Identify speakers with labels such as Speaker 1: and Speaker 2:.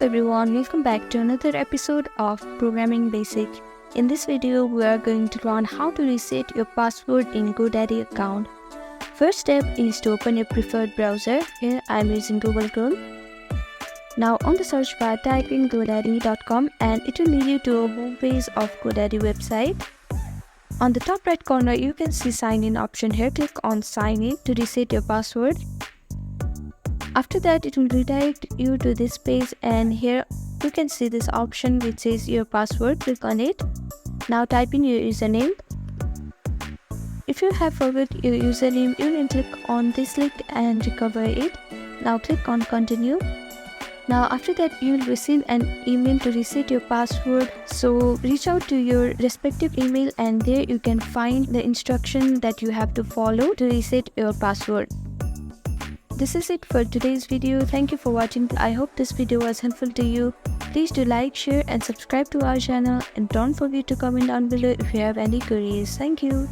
Speaker 1: Everyone, welcome back to another episode of Programming Basic. In this video, we are going to learn how to reset your password in GoDaddy account. First step is to open your preferred browser. Here I am using Google Chrome. Now on the search bar, type in godaddy.com and it will lead you to a home page of GoDaddy website. On the top right corner, you can see sign in option. Here click on sign in to reset your password. After that, it will redirect you to this page, and here you can see this option which says your password. Click on it. Now type in your username. If you have forgot your username, you can click on this link and recover it. Now click on continue. Now after that, you will receive an email to reset your password. So reach out to your respective email and there you can find the instruction that you have to follow to reset your password. This is it for today's video. Thank you for watching. I hope this video was helpful to you. Please do like, share and subscribe to our channel, and don't forget to comment down below if you have any queries. Thank you.